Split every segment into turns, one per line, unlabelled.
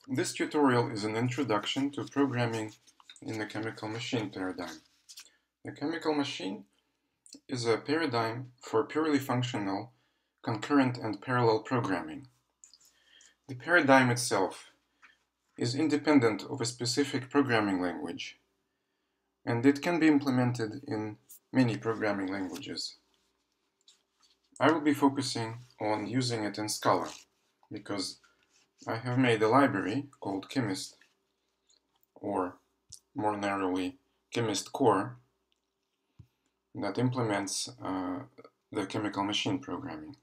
This tutorial is an introduction to programming in the chemical machine paradigm. The chemical machine is a paradigm for purely functional, concurrent and parallel programming. The paradigm itself is independent of a specific programming language, and it can be implemented in many programming languages. I will be focusing on using it in Scala, because I have made a library called Chymyst, or more narrowly, Chymyst core, that implements the chemical machine programming.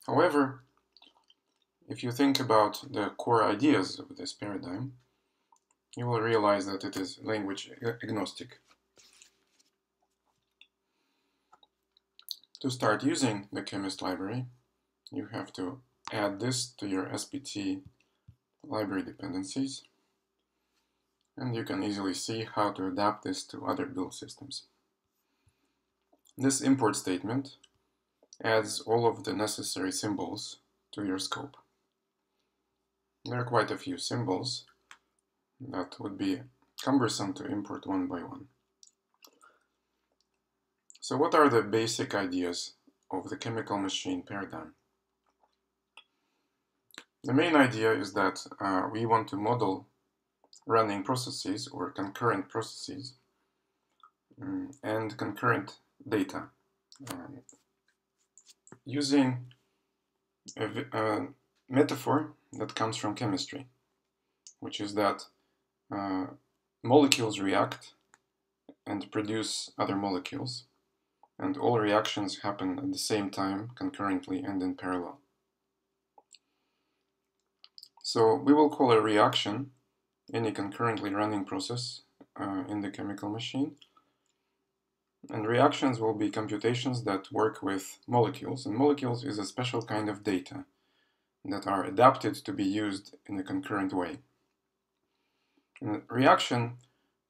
However, if you think about the core ideas of this paradigm, you will realize that it is language agnostic. To start using the Chymyst library, you have to add this to your SPT library dependencies, and you can easily see how to adapt this to other build systems. This import statement adds all of the necessary symbols to your scope. There are quite a few symbols that would be cumbersome to import one by one. So what are the basic ideas of the chemical machine paradigm? The main idea is that we want to model running processes or concurrent processes and concurrent data using a metaphor that comes from chemistry, which is that molecules react and produce other molecules, and all reactions happen at the same time, concurrently and in parallel. So we will call a reaction any concurrently running process in the chemical machine. And reactions will be computations that work with molecules, and molecules is a special kind of data that are adapted to be used in a concurrent way. And reaction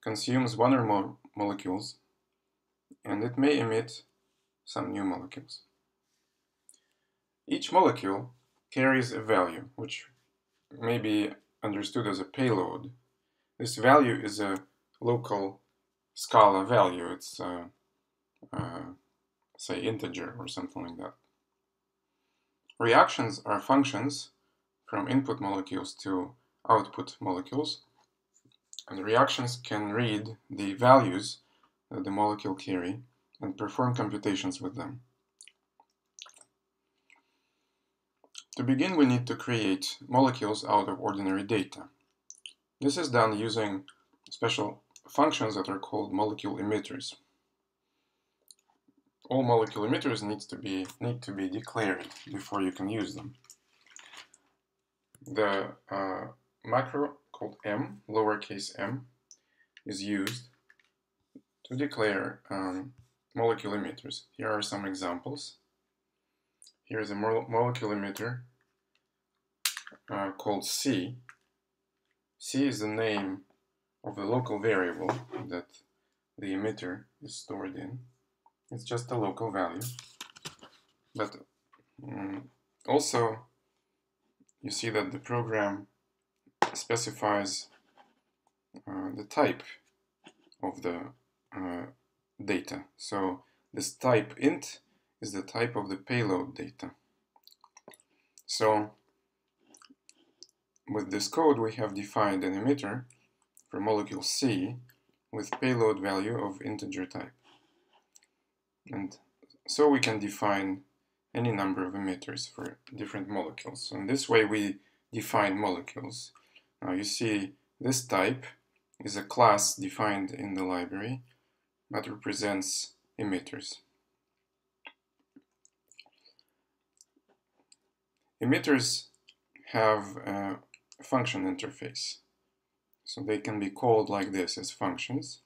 consumes one or more molecules, and it may emit some new molecules. Each molecule carries a value, which may be understood as a payload. This value is a local Scala value. It's say integer or something like that. Reactions are functions from input molecules to output molecules, and reactions can read the values that the molecule carry and perform computations with them. To begin, we need to create molecules out of ordinary data. This is done using special functions that are called molecule emitters. All molecule emitters need to be declared before you can use them. The macro called m, lowercase m, is used to declare molecule emitters. Here are some examples. Here is a molecule emitter called C. C is the name of the local variable that the emitter is stored in. It's just a local value. But also, you see that the program specifies the type of the data. So this type int is the type of the payload data. So with this code, we have defined an emitter for molecule C with payload value of integer type. And so we can define any number of emitters for different molecules. So in this way, we define molecules. Now you see this type is a class defined in the library that represents emitters. Emitters have a function interface. So they can be called like this as functions.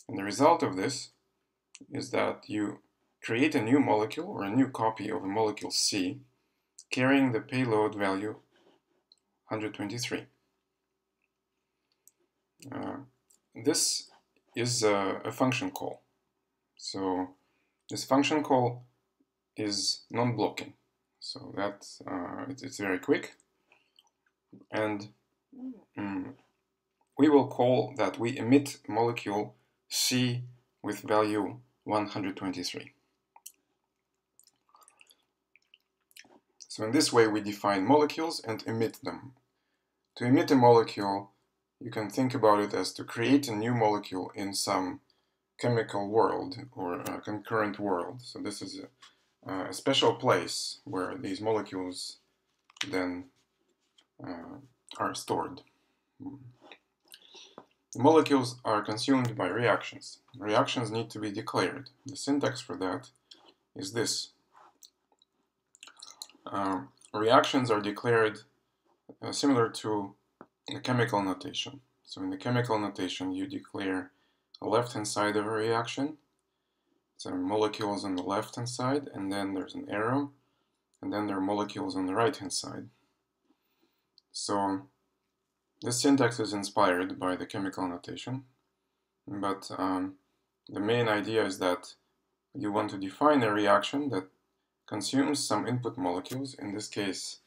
And the result of this is that you create a new molecule or a new copy of a molecule C carrying the payload value 123. This is a function call. So this function call is non-blocking. So that it's very quick. and we will call that we emit molecule C with value 123. So in this way we define molecules and emit them. To emit a molecule, you can think about it as to create a new molecule in some chemical world or a concurrent world. So this is a special place where these molecules then are stored. The molecules are consumed by reactions. Reactions need to be declared. The syntax for that is this. Reactions are declared similar to the chemical notation. So in the chemical notation, you declare the left-hand side of a reaction. So molecules on the left-hand side, and then there's an arrow, and then there are molecules on the right-hand side. So this syntax is inspired by the chemical notation, but the main idea is that you want to define a reaction that consumes some input molecules. In this case,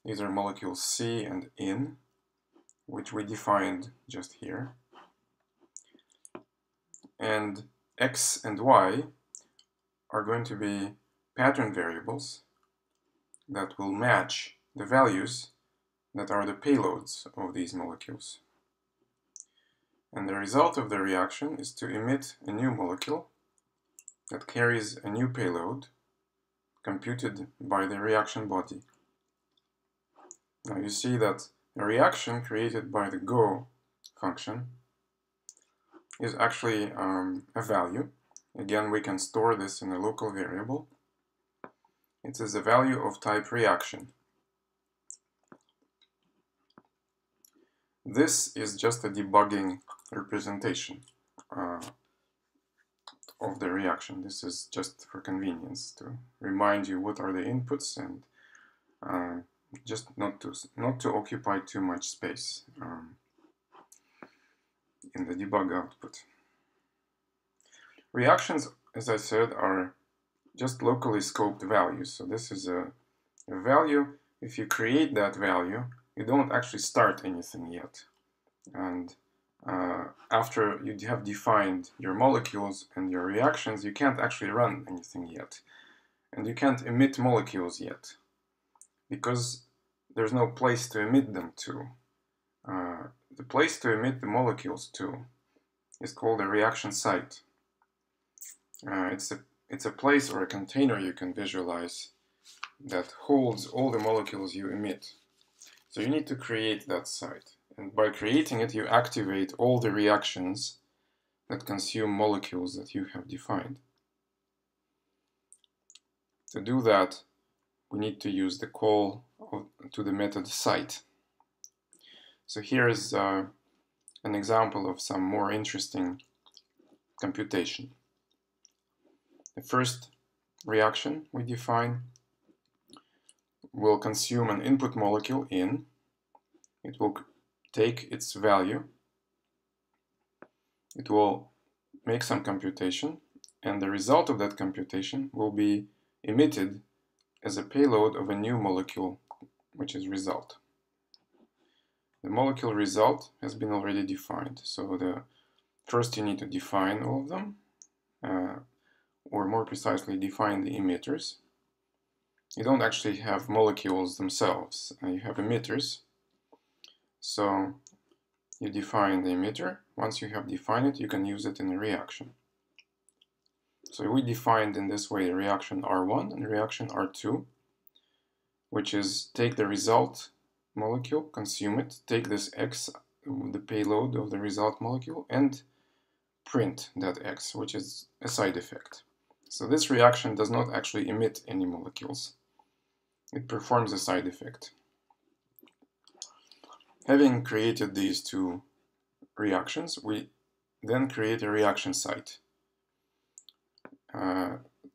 these are molecules C and N, which we defined just here. And X and Y are going to be pattern variables that will match the values that are the payloads of these molecules. And the result of the reaction is to emit a new molecule that carries a new payload computed by the reaction body. Now you see that a reaction created by the go function is actually a value. Again, we can store this in a local variable. It is a value of type reaction. This is just a debugging representation of the reaction. This is just for convenience to remind you what are the inputs and just not to occupy too much space in the debug output. Reactions, as I said, are just locally scoped values. So this is a value. If you create that value, you don't actually start anything yet. And after you have defined your molecules and your reactions, you can't actually run anything yet. And you can't emit molecules yet, because there's no place to emit them to. The place to emit the molecules to is called a reaction site. It's a place or a container you can visualize that holds all the molecules you emit. So you need to create that site. And by creating it, you activate all the reactions that consume molecules that you have defined. To do that, we need to use the call to the method site. So here is an example of some more interesting computation. The first reaction we define will consume an input molecule in. It will take its value. It will make some computation, and the result of that computation will be emitted as a payload of a new molecule, which is result. The molecule result has been already defined. So first you need to define all of them, or more precisely define the emitters. You don't actually have molecules themselves, you have emitters. So you define the emitter. Once you have defined it, you can use it in a reaction. So we defined in this way a reaction R1 and reaction R2, which is take the result molecule, consume it, take this X, the payload of the result molecule, and print that X, which is a side effect. So this reaction does not actually emit any molecules. It performs a side effect. Having created these two reactions, we then create a reaction site.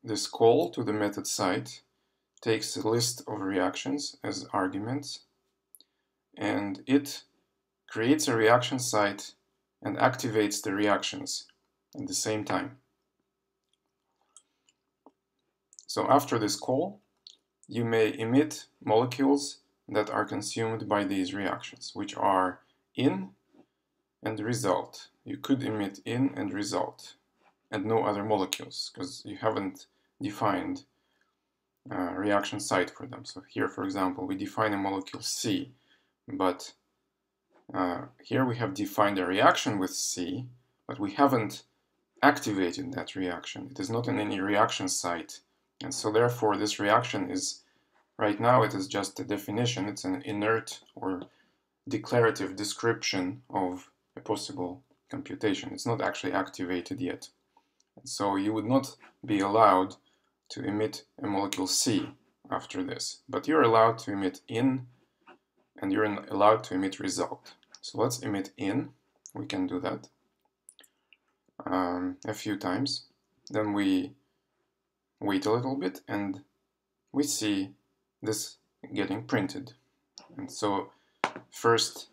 This call to the method site takes a list of reactions as arguments, and it creates a reaction site and activates the reactions at the same time. So after this call, you may emit molecules that are consumed by these reactions, which are in and result. You could emit in and result, and no other molecules, because you haven't defined a reaction site for them. So here, for example, we define a molecule C, but here we have defined a reaction with C, but we haven't activated that reaction. It is not in any reaction site, and so therefore this reaction is, right now it is just a definition. It's an inert or declarative description of a possible computation. It's not actually activated yet. And so you would not be allowed to emit a molecule C after this, but you're allowed to emit in, and you're allowed to emit result. So let's emit in. We can do that a few times. Then we wait a little bit, and we see this getting printed. And so first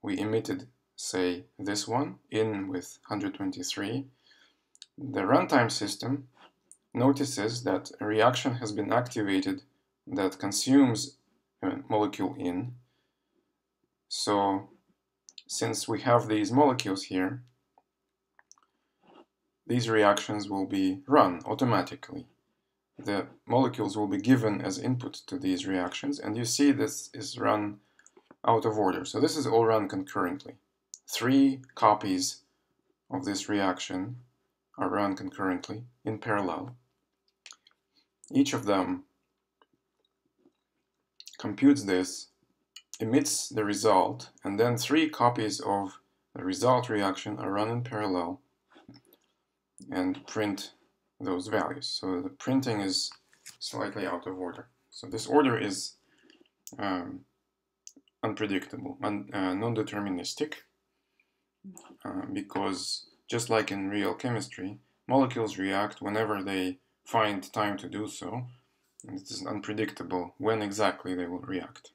we emitted, say, this one in with 123. The runtime system notices that a reaction has been activated that consumes a molecule in. So since we have these molecules here, these reactions will be run automatically. The molecules will be given as input to these reactions, and you see this is run out of order. So this is all run concurrently. 3 copies of this reaction are run concurrently in parallel. Each of them computes this, emits the result, and then 3 copies of the result reaction are run in parallel and print those values. So the printing is slightly out of order. So this order is unpredictable and non-deterministic, because just like in real chemistry, molecules react whenever they find time to do so, and it is unpredictable when exactly they will react.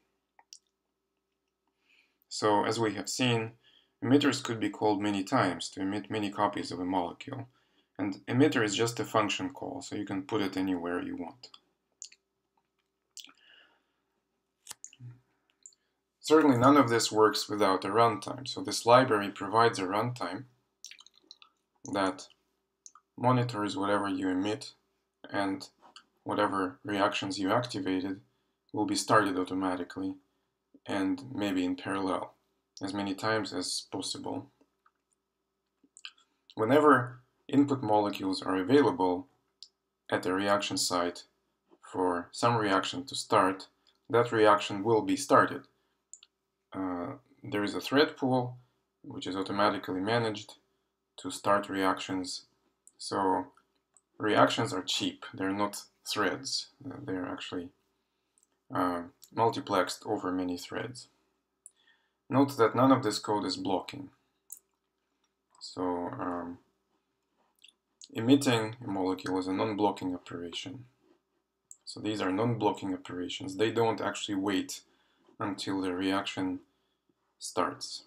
So as we have seen, emitters could be called many times to emit many copies of a molecule. And emitter is just a function call, so you can put it anywhere you want. Certainly none of this works without a runtime. So this library provides a runtime that monitors whatever you emit, and whatever reactions you activated will be started automatically and maybe in parallel as many times as possible. Whenever input molecules are available at the reaction site for some reaction to start, that reaction will be started. There is a thread pool which is automatically managed to start reactions. So reactions are cheap, they're not threads, they're actually multiplexed over many threads. Note that none of this code is blocking. So emitting a molecule is a non-blocking operation. So these are non-blocking operations. They don't actually wait until the reaction starts.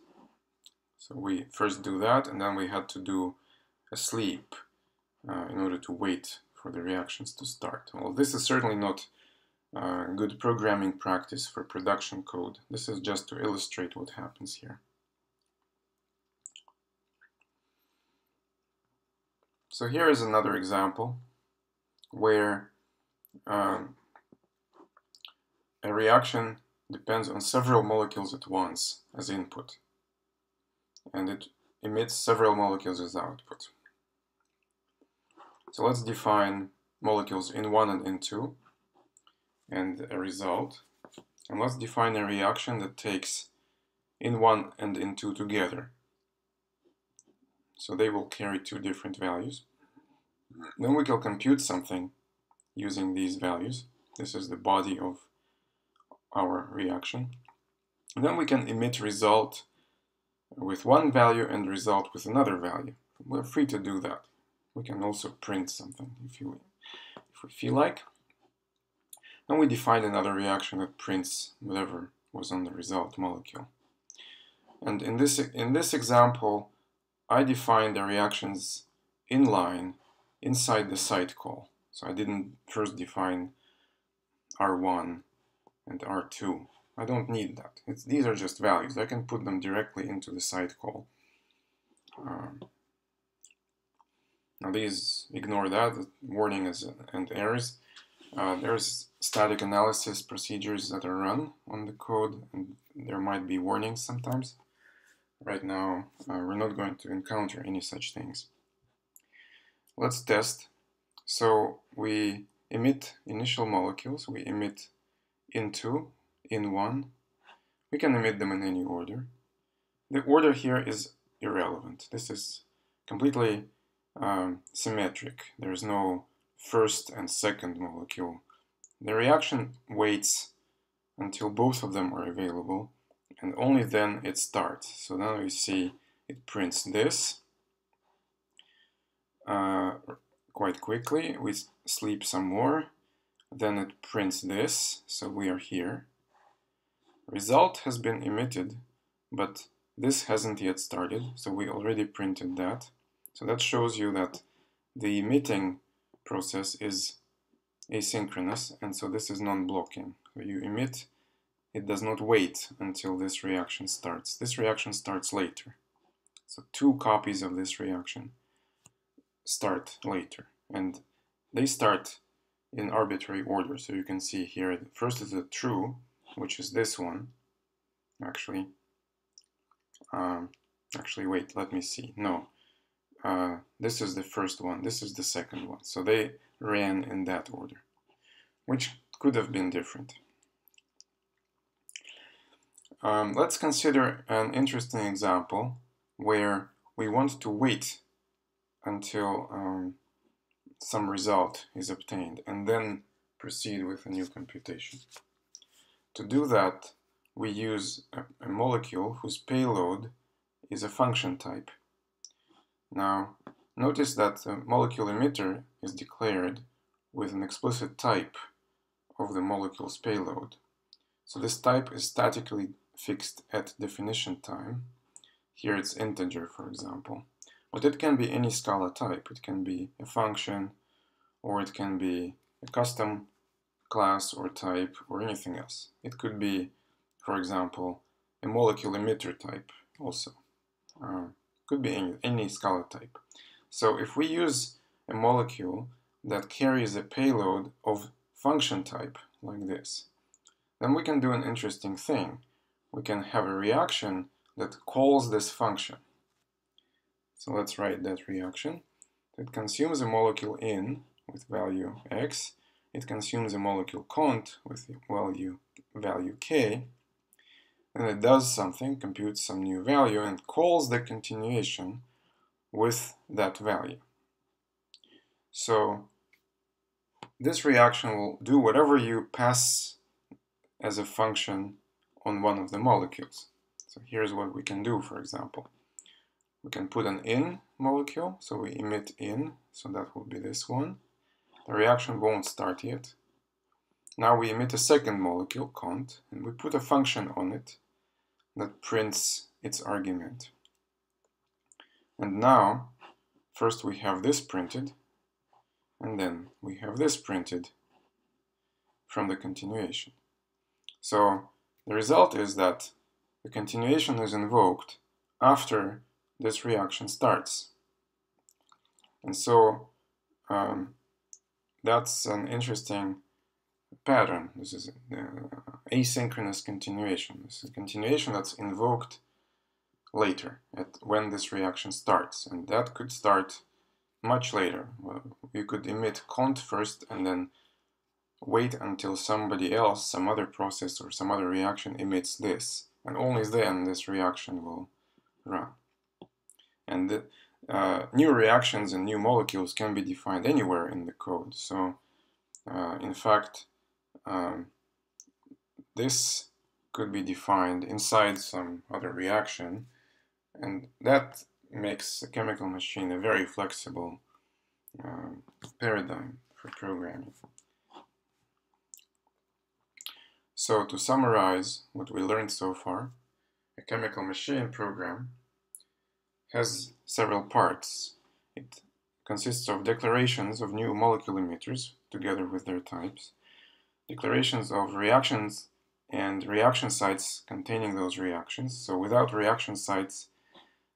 So we first do that, and then we had to do a sleep in order to wait for the reactions to start. Well, this is certainly not good programming practice for production code. This is just to illustrate what happens here. So here is another example where a reaction depends on several molecules at once as input, and it emits several molecules as output. So let's define molecules in 1 and in 2 and a result, and let's define a reaction that takes in 1 and in 2 together. So they will carry 2 different values. Then we can compute something using these values. This is the body of our reaction. And then we can emit result with one value and result with another value. We're free to do that. We can also print something if we feel like. And we define another reaction that prints whatever was on the result molecule. And in this example, I defined the reactions in line inside the site call. So I didn't first define R1 and R2. I don't need that. These are just values. I can put them directly into the side call. Now these, ignore that, warnings and errors. There's static analysis procedures that are run on the code, and there might be warnings sometimes. Right now, we're not going to encounter any such things. Let's test. So we emit initial molecules. We emit in2, in1. We can emit them in any order. The order here is irrelevant. This is completely symmetric. There's no first and second molecule. The reaction waits until both of them are available, and only then it starts. So now you see it prints this quite quickly. We sleep some more, then it prints this, so we are here. Result has been emitted, but this hasn't yet started, so we already printed that. So that shows you that the emitting process is asynchronous, and so this is non-blocking. So you emit, it does not wait until this reaction starts. This reaction starts later. So 2 copies of this reaction start later, and they start in arbitrary order. So you can see here, first is a true, which is this one. Actually, wait, let me see. No, this is the first one, this is the second one. So they ran in that order, which could have been different. Let's consider an interesting example where we want to wait until some result is obtained and then proceed with a new computation. To do that, we use a molecule whose payload is a function type. Now, notice that the molecule emitter is declared with an explicit type of the molecule's payload. So this type is statically fixed at definition time. Here it's integer, for example. But it can be any Scala type. It can be a function, or it can be a custom class or type, or anything else. It could be, for example, a molecule emitter type also. Could be any Scala type. So if we use a molecule that carries a payload of function type, like this, then we can do an interesting thing. We can have a reaction that calls this function. So let's write that reaction. It consumes a molecule in with value x. It consumes a molecule cont with value k. And it does something, computes some new value, and calls the continuation with that value. So this reaction will do whatever you pass as a function on one of the molecules. So here's what we can do, for example. We can put an in molecule, so we emit in, so that will be this one. The reaction won't start yet. Now we emit a second molecule, cont, and we put a function on it that prints its argument. And now, first we have this printed, and then we have this printed from the continuation. So the result is that the continuation is invoked after this reaction starts. And so that's an interesting pattern. This is asynchronous continuation. This is a continuation that's invoked later, when this reaction starts. And that could start much later. You could emit cont first and then wait until somebody else, some other process or some other reaction emits this. And only then this reaction will run. And the new reactions and new molecules can be defined anywhere in the code. So in fact, this could be defined inside some other reaction, and that makes a chemical machine a very flexible paradigm for programming. So to summarize what we learned so far, a chemical machine program has several parts. It consists of declarations of new molecule emitters together with their types, declarations of reactions and reaction sites containing those reactions. So without reaction sites,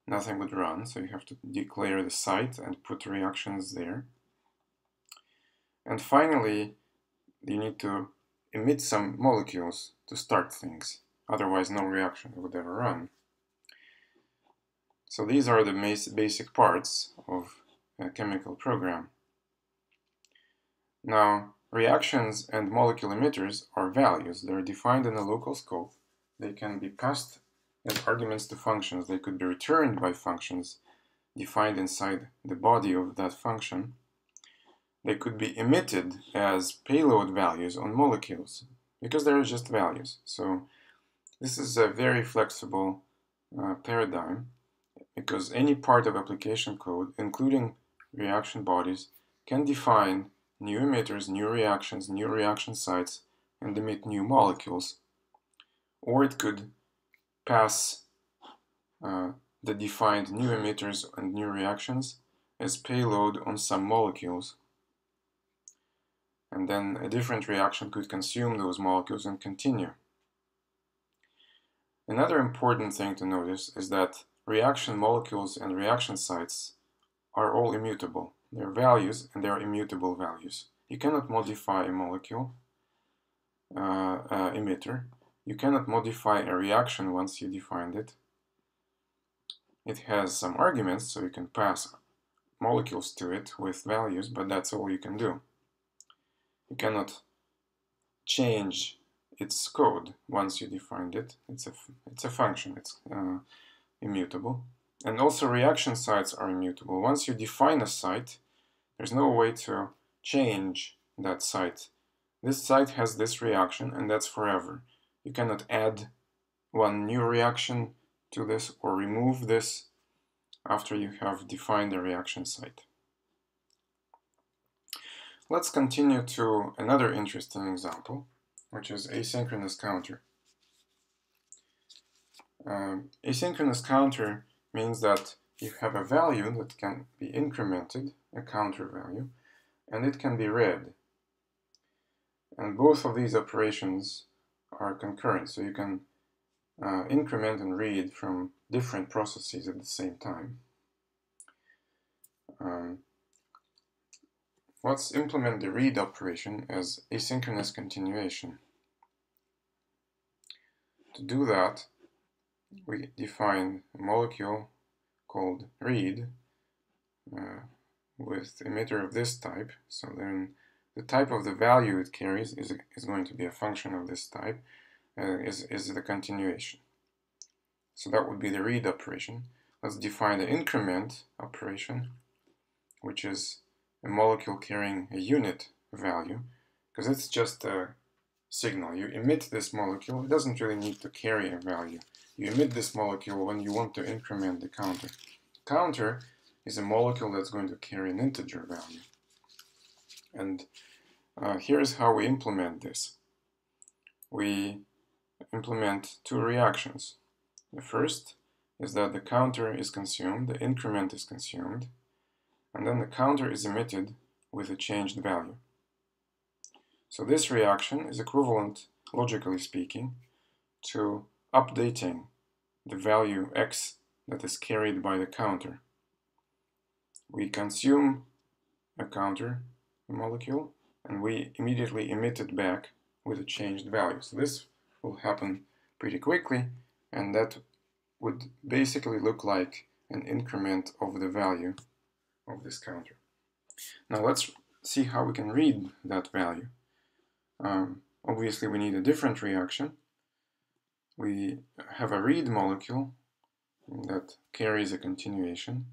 nothing would run. So you have to declare the site and put reactions there. And finally, you need to emit some molecules to start things. Otherwise, no reaction would ever run. So these are the basic parts of a chemical program. Now, reactions and molecule emitters are values. They're defined in a local scope. They can be passed as arguments to functions. They could be returned by functions defined inside the body of that function. They could be emitted as payload values on molecules because they're just values. So this is a very flexible paradigm because any part of application code, including reaction bodies, can define new emitters, new reactions, new reaction sites, and emit new molecules. Or it could pass the defined new emitters and new reactions as payload on some molecules. And then a different reaction could consume those molecules and continue. Another important thing to notice is that reaction molecules and reaction sites are all immutable. They're values and they're immutable values. You cannot modify a molecule emitter. You cannot modify a reaction once you defined it. It has some arguments, so you can pass molecules to it with values, but that's all you can do. You cannot change its code once you defined it. It's a function. It's immutable. And also reaction sites are immutable. Once you define a site, there's no way to change that site. This site has this reaction, and that's forever. You cannot add one new reaction to this or remove this after you have defined the reaction site. Let's continue to another interesting example, which is asynchronous counter. Asynchronous counter means that you have a value that can be incremented, a counter value, and it can be read. And both of these operations are concurrent, so you can increment and read from different processes at the same time. Let's implement the read operation as asynchronous continuation. To do that, we define a molecule called read with emitter of this type. So then the type of the value it carries is going to be a function of this type, is the continuation. So that would be the read operation. Let's define the increment operation, which is a molecule carrying a unit value, because it's just a signal. You emit this molecule. It doesn't really need to carry a value. You emit this molecule when you want to increment the counter. Counter is a molecule that's going to carry an integer value. And here's how we implement this. We implement two reactions. The first is that the counter is consumed, the increment is consumed, and then the counter is emitted with a changed value. So this reaction is equivalent, logically speaking, to updating the value x that is carried by the counter. We consume a counter molecule and we immediately emit it back with a changed value. So this will happen pretty quickly, and that would basically look like an increment of the value of this counter. Now let's see how we can read that value. Obviously we need a different reaction. We have a read molecule that carries a continuation.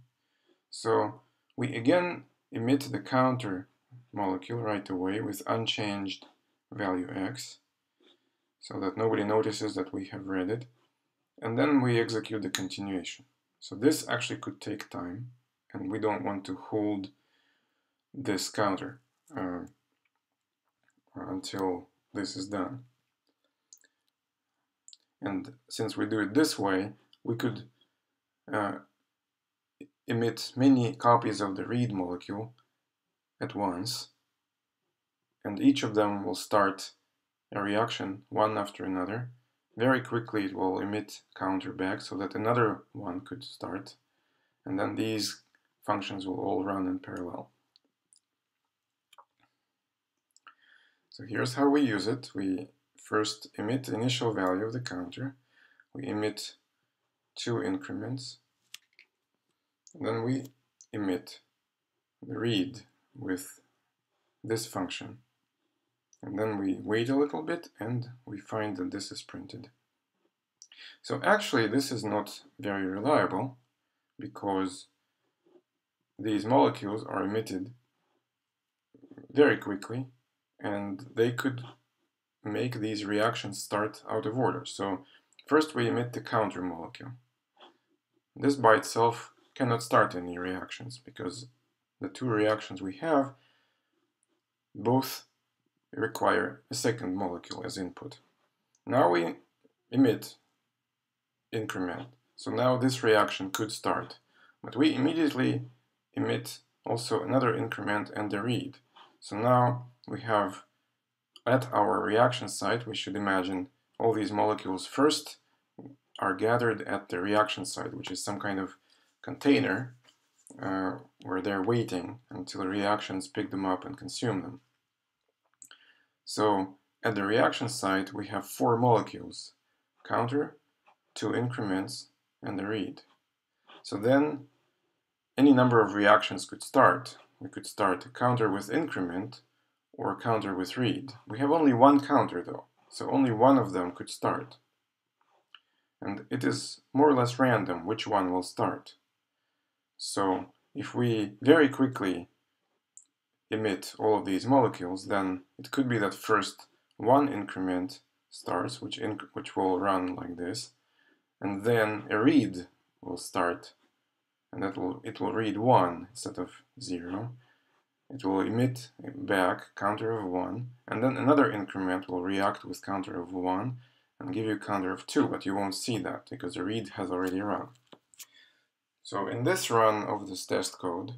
So we again emit the counter molecule right away with unchanged value x, so that nobody notices that we have read it. And then we execute the continuation. So this actually could take time, and we don't want to hold this counter until this is done. And since we do it this way, we could emit many copies of the read molecule at once, and each of them will start a reaction one after another. Very quickly it will emit counter back so that another one could start, and then these functions will all run in parallel. So here's how we use it. We first emit the initial value of the counter. We emit 2 increments. And then we emit the read with this function. And then we wait a little bit and we find that this is printed. So actually this is not very reliable because these molecules are emitted very quickly and they could make these reactions start out of order. So first we emit the counter molecule. This by itself cannot start any reactions because the 2 reactions we have both require a second molecule as input. Now we emit increment. So now this reaction could start. But we immediately emit also another increment and a read. So now we have at our reaction site, we should imagine all these molecules first are gathered at the reaction site, which is some kind of container where they're waiting until the reactions pick them up and consume them. So at the reaction site, we have 4 molecules, counter, 2 increments, and the read. So then any number of reactions could start. We could start a counter with increment or a counter with read. We have only one counter though, so only one of them could start. And it is more or less random which one will start. So if we very quickly emit all of these molecules, then it could be that first one increment starts, which will run like this, and then a read will start, and it will read 1 instead of 0. It will emit back counter of 1, and then another increment will react with counter of 1 and give you counter of 2, but you won't see that because the read has already run. So in this run of this test code,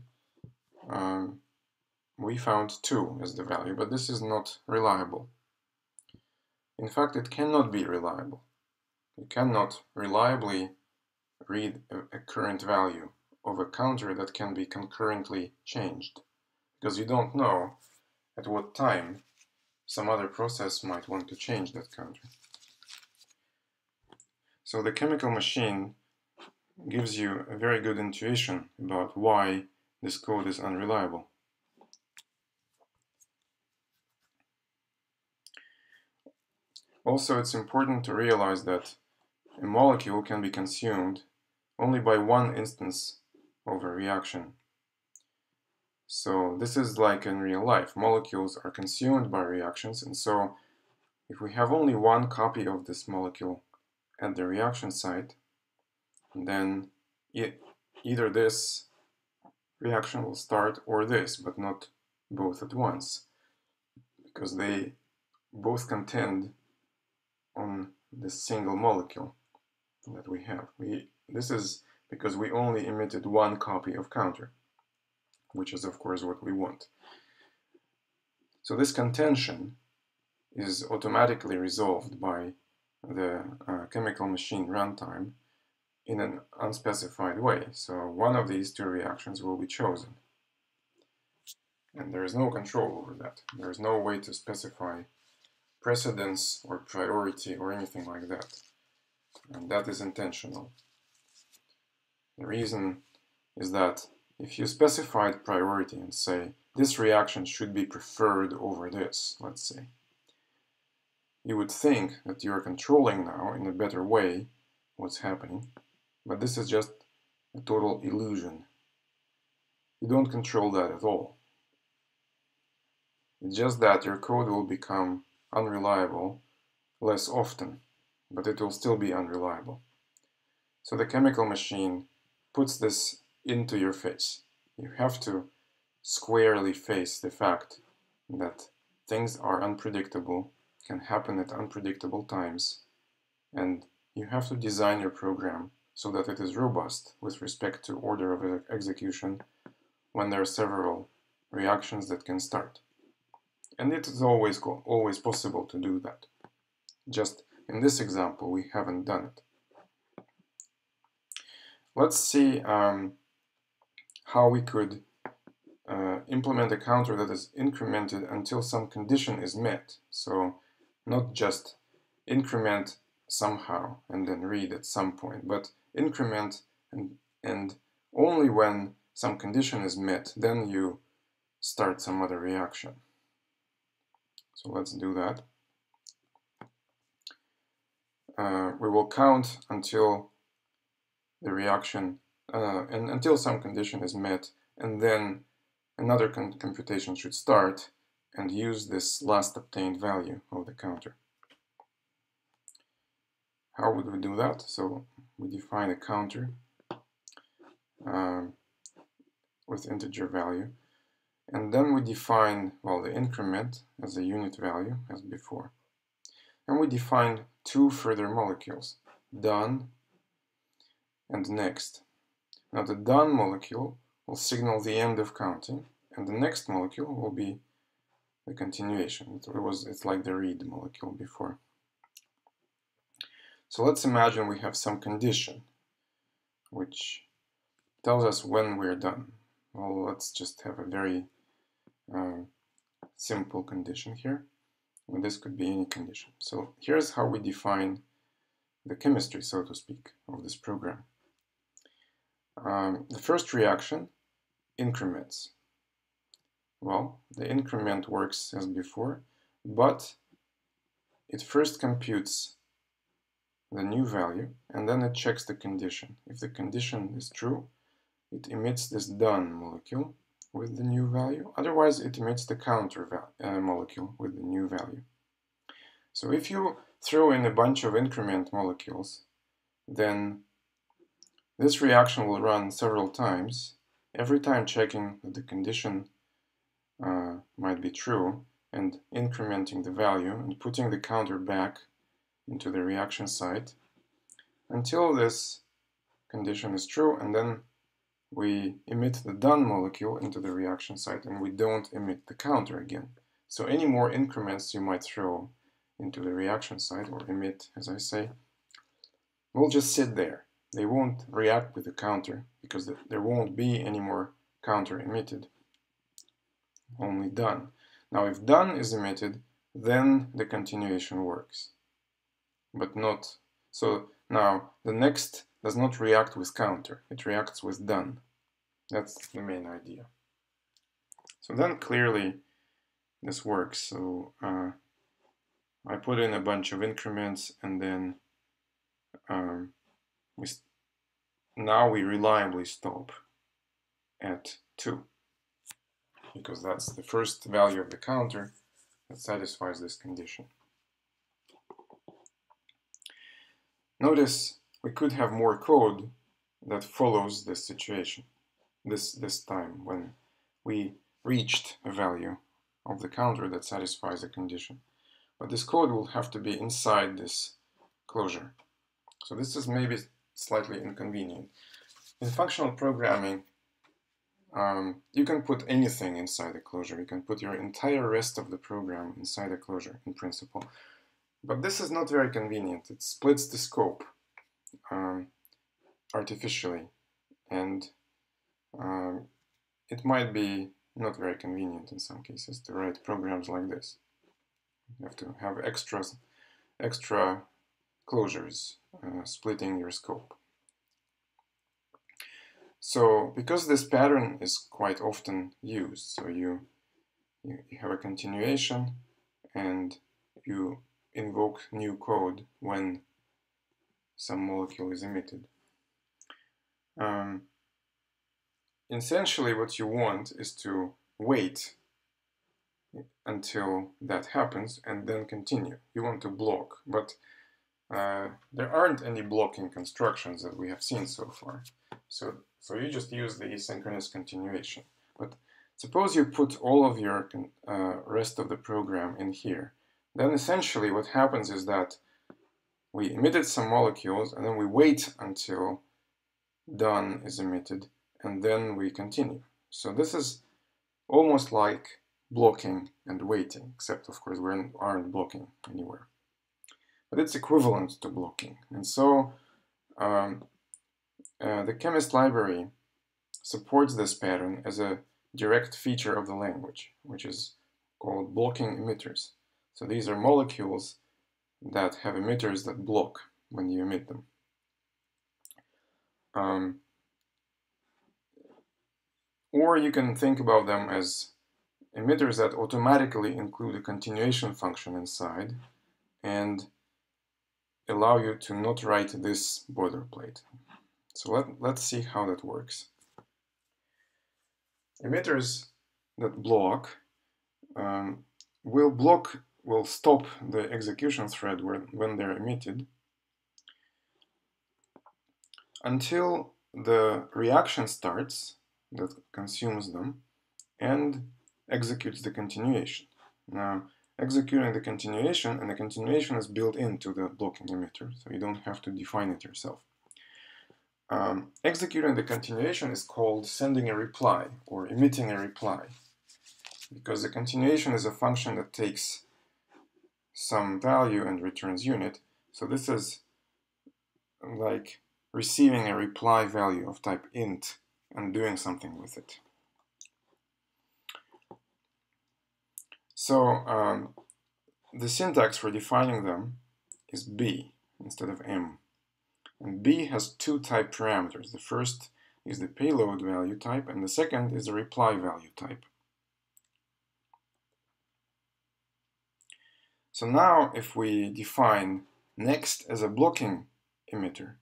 we found 2 as the value, but this is not reliable. In fact, it cannot be reliable. You cannot reliably read a current value of a counter that can be concurrently changed, because you don't know at what time some other process might want to change that counter. So the chemical machine gives you a very good intuition about why this code is unreliable. Also, it's important to realize that a molecule can be consumed only by one instance of a reaction. So this is like in real life. Molecules are consumed by reactions, and so if we have only one copy of this molecule at the reaction site, then either this reaction will start or this, but not both at once, because they both contend on this single molecule that we have. This is because we only emitted one copy of counter, which is of course what we want. So this contention is automatically resolved by the chemical machine runtime in an unspecified way. So one of these 2 reactions will be chosen. And there is no control over that. There is no way to specify precedence or priority or anything like that. And that is intentional. The reason is that if you specified priority and say, this reaction should be preferred over this, let's say, you would think that you are controlling now in a better way what's happening, but this is just a total illusion. You don't control that at all. It's just that your code will become unreliable less often, but it will still be unreliable. So the chemical machine puts this into your face. You have to squarely face the fact that things are unpredictable, can happen at unpredictable times, and you have to design your program so that it is robust with respect to order of execution when there are several reactions that can start. And it is always possible to do that. Just in this example, we haven't done it. Let's see how we could implement a counter that is incremented until some condition is met. So not just increment somehow and then read at some point, but increment and only when some condition is met, then you start some other reaction. So let's do that. We will count until the reaction, and until some condition is met, and then another computation should start and use this last obtained value of the counter. How would we do that? So we define a counter with integer value, and then we define, well, the increment as a unit value as before. And we define two further molecules, done and next. Now the done molecule will signal the end of counting, and the next molecule will be the continuation. It's like the read molecule before. So let's imagine we have some condition which tells us when we're done. Well, let's just have a very simple condition here. And this could be any condition. So here's how we define the chemistry, so to speak, of this program. The first reaction, increments. Well, the increment works as before, but it first computes the new value, and then it checks the condition. If the condition is true, it emits this done molecule with the new value. Otherwise, it emits the counter molecule with the new value. So if you throw in a bunch of increment molecules, then this reaction will run several times, every time checking that the condition might be true, and incrementing the value and putting the counter back into the reaction site until this condition is true, and then we emit the done molecule into the reaction site and we don't emit the counter again. So any more increments you might throw into the reaction site, or emit as I say, will just sit there. They won't react with the counter because there won't be any more counter emitted, only done. Now if done is emitted, then the continuation works, but not. So now the next does not react with counter, it reacts with done. That's the main idea. So then clearly this works. So I put in a bunch of increments, and then now we reliably stop at 2, because that's the first value of the counter that satisfies this condition. Notice we could have more code that follows this situation, this time when we reached a value of the counter that satisfies a condition. But this code will have to be inside this closure. So this is maybe slightly inconvenient. In functional programming, you can put anything inside a closure. You can put your entire rest of the program inside a closure, in principle. But this is not very convenient. It splits the scope artificially, and it might be not very convenient in some cases to write programs like this. You have to have extra closures splitting your scope. So because this pattern is quite often used, so you have a continuation and you invoke new code when some molecule is emitted. Essentially what you want is to wait until that happens and then continue. You want to block, but there aren't any blocking constructions that we have seen so far. So you just use the synchronous continuation. But suppose you put all of your rest of the program in here. Then essentially what happens is that we emitted some molecules and then we wait until done is emitted and then we continue. So this is almost like blocking and waiting, except of course we aren't blocking anywhere. But it's equivalent to blocking. And so the Chymyst library supports this pattern as a direct feature of the language, which is called blocking emitters. So these are molecules that have emitters that block when you emit them. Or you can think about them as emitters that automatically include a continuation function inside and allow you to not write this boilerplate. So let's see how that works. Emitters that block will stop the execution thread when they're emitted until the reaction starts that consumes them and executes the continuation. Now, executing the continuation, and the continuation is built into the blocking emitter, so you don't have to define it yourself. Executing the continuation is called sending a reply or emitting a reply, because the continuation is a function that takes some value and returns unit. So this is like receiving a reply value of type int and doing something with it. So the syntax for defining them is B instead of M. And B has two type parameters. The first is the payload value type, and the second is the reply value type. So now if we define next as a blocking emitter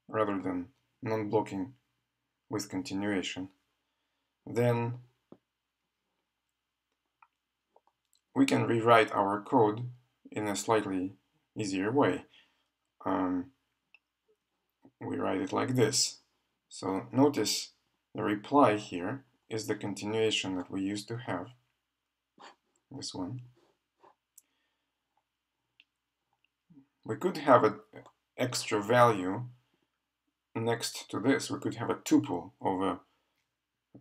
rather than non-blocking with continuation, then we can rewrite our code in a slightly easier way. We write it like this. So notice the reply here is the continuation that we used to have, this one. We could have an extra value next to this. We could have a tuple of a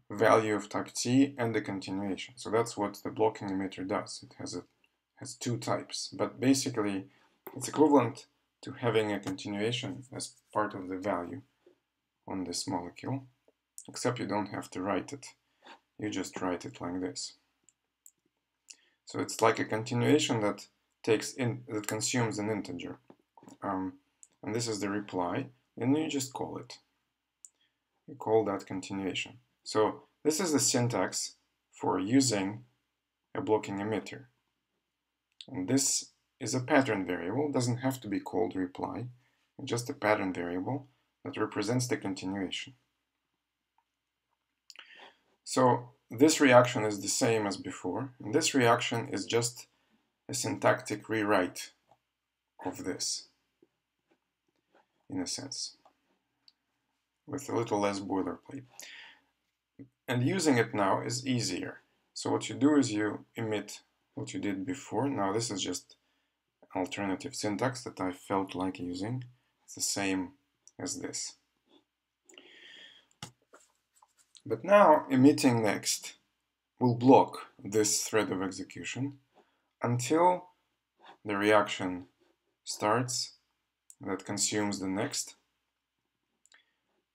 value of type T and the continuation. So that's what the blocking emitter does. It has two types, but basically it's equivalent to having a continuation as part of the value on this molecule, except you don't have to write it. You just write it like this. So it's like a continuation that consumes an integer, and this is the reply, and you just call it. You call that continuation. So this is the syntax for using a blocking emitter, and this is a pattern variable. It doesn't have to be called reply, it's just a pattern variable that represents the continuation. So this reaction is the same as before, and this reaction is just a syntactic rewrite of this, in a sense, with a little less boilerplate. And using it now is easier. So what you do is you emit what you did before. Now this is just alternative syntax that I felt like using. It's the same as this. But now emitting next will block this thread of execution until the reaction starts that consumes the next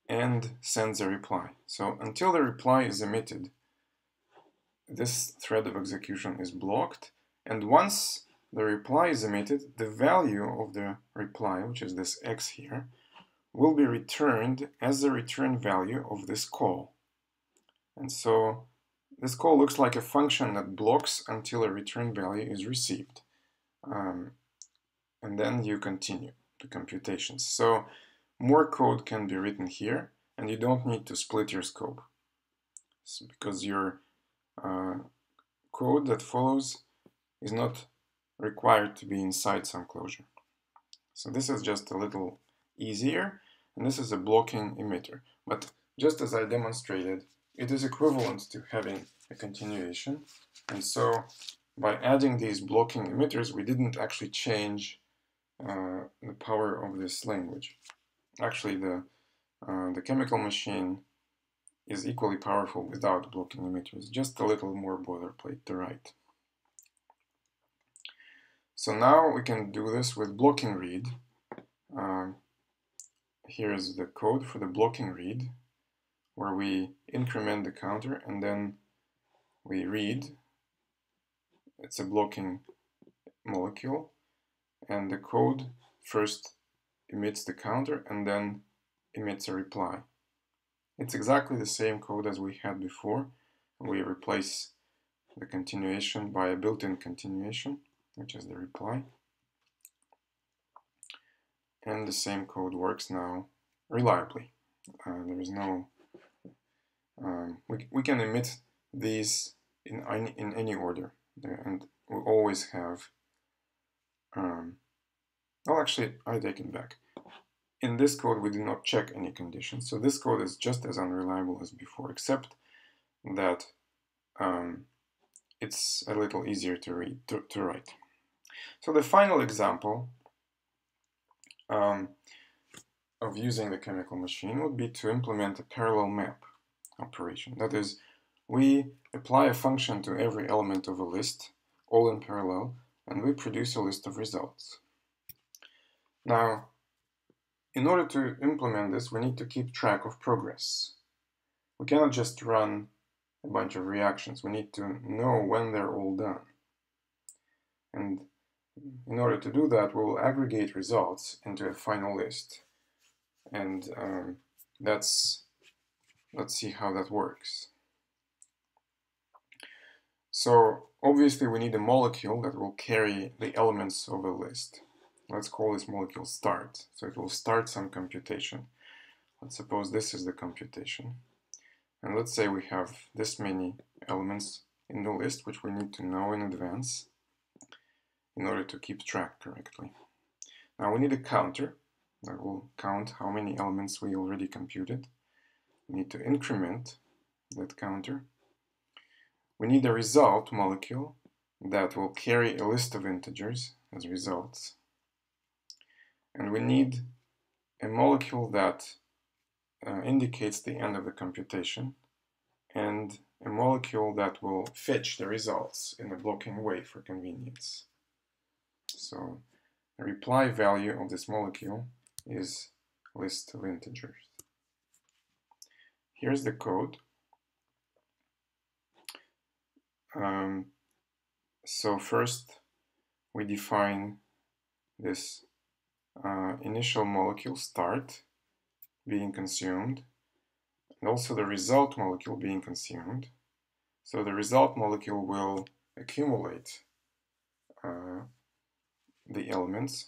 and sends a reply. So until the reply is emitted, this thread of execution is blocked, and once the reply is emitted, the value of the reply, which is this x here, will be returned as the return value of this call. And so this call looks like a function that blocks until a return value is received. And then you continue the computations. So more code can be written here, and you don't need to split your scope. Because your code that follows is not required to be inside some closure. So this is just a little easier, and this is a blocking emitter. But just as I demonstrated, it is equivalent to having a continuation. And so by adding these blocking emitters, we didn't actually change the power of this language. Actually, the chemical machine is equally powerful without blocking emitters, just a little more boilerplate to write. So now we can do this with blocking read. Here's the code for the blocking read, where we increment the counter and then we read. It's a blocking molecule, and the code first emits the counter and then emits a reply. It's exactly the same code as we had before. We replace the continuation by a built-in continuation, which is the reply. And the same code works now reliably. There is no... we can emit these in any order, and we always have... well, actually, I take it back. In this code, we do not check any conditions, so this code is just as unreliable as before, except that it's a little easier to read, to write. So the final example of using the chemical machine would be to implement a parallel map operation. That is, we apply a function to every element of a list, all in parallel, and we produce a list of results. Now, in order to implement this, we need to keep track of progress. We cannot just run a bunch of reactions. We need to know when they're all done. And in order to do that, we will aggregate results into a final list. And let's see how that works. So obviously we need a molecule that will carry the elements of a list. Let's call this molecule start. So it will start some computation. Let's suppose this is the computation. And let's say we have this many elements in the list, which we need to know in advance in order to keep track correctly. Now we need a counter that will count how many elements we already computed. We need to increment that counter. We need a result molecule that will carry a list of integers as results. And we need a molecule that indicates the end of the computation, and a molecule that will fetch the results in a blocking way for convenience. So the reply value of this molecule is a list of integers. Here's the code. So first we define this initial molecule start being consumed, and also the result molecule being consumed. So the result molecule will accumulate the elements.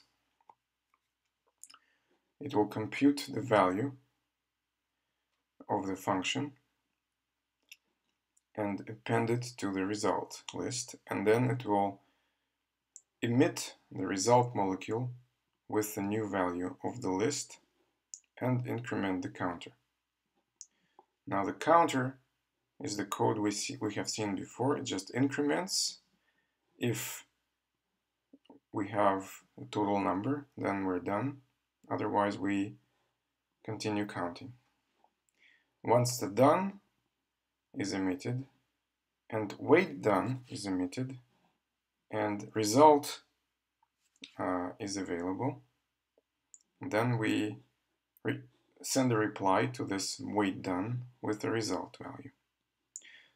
It will compute the value of the function and append it to the result list, and then it will emit the result molecule with the new value of the list and increment the counter. Now the counter is the code we have seen before. It just increments. If we have a total number, then we're done. Otherwise, we continue counting. Once the done is emitted, and wait done is emitted, and result is available, then we send a reply to this wait done with the result value.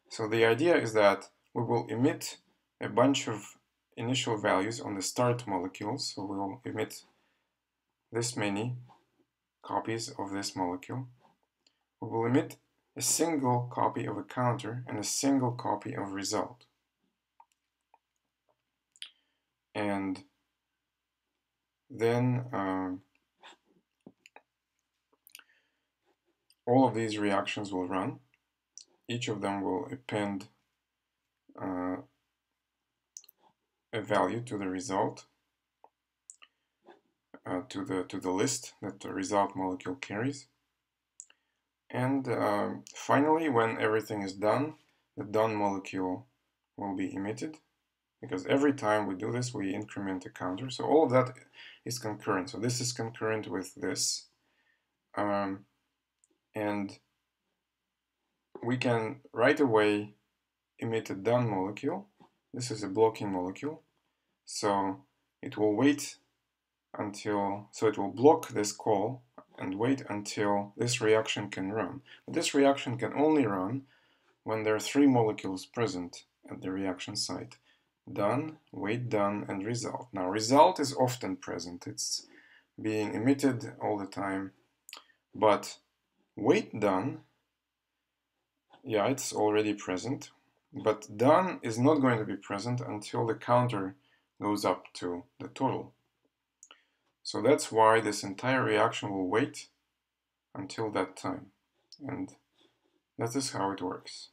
So the idea is that we will emit a bunch of initial values on the start molecules. So we will emit this many copies of this molecule. We will emit a single copy of a counter and a single copy of result. And then all of these reactions will run. Each of them will append a value to the result, to the list that the result molecule carries. And finally, when everything is done, the done molecule will be emitted, because every time we do this, we increment a counter. So all of that is concurrent. So this is concurrent with this. And we can right away emit a done molecule. This is a blocking molecule, so it will wait until, so it will block this call and wait until this reaction can run. But this reaction can only run when there are 3 molecules present at the reaction site. Done, wait done, and result. Now result is often present, it's being emitted all the time, but wait done, yeah, it's already present, but done is not going to be present until the counter goes up to the total. So that's why this entire reaction will wait until that time, and that is how it works.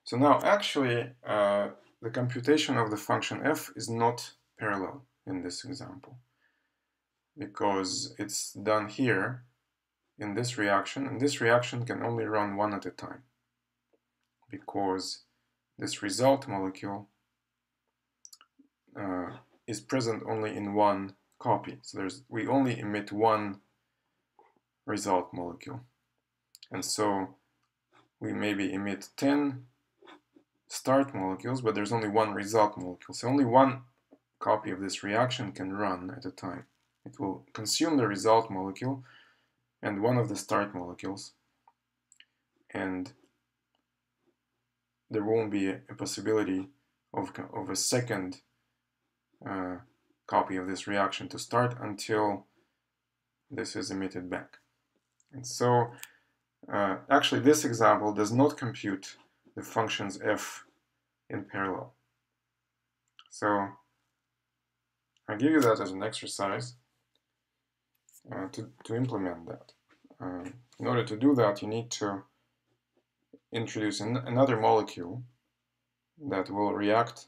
So now actually the computation of the function f is not parallel in this example, because it's done here in this reaction, and this reaction can only run one at a time, because this result molecule is present only in one copy. So we only emit one result molecule, and so we maybe emit 10 start molecules, but there's only one result molecule. So only one copy of this reaction can run at a time. It will consume the result molecule and one of the start molecules, and there won't be a possibility of a second copy of this reaction to start until this is emitted back. And so actually this example does not compute the functions f in parallel. So I give you that as an exercise to implement that. In order to do that, you need to introduce another molecule that will react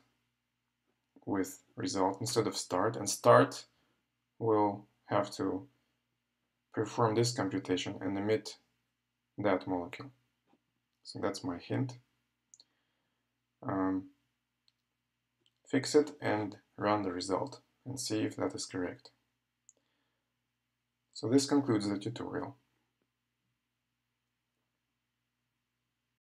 with result instead of start, and start will have to perform this computation and emit that molecule. So that's my hint. Fix it and run the result and see if that is correct. So this concludes the tutorial.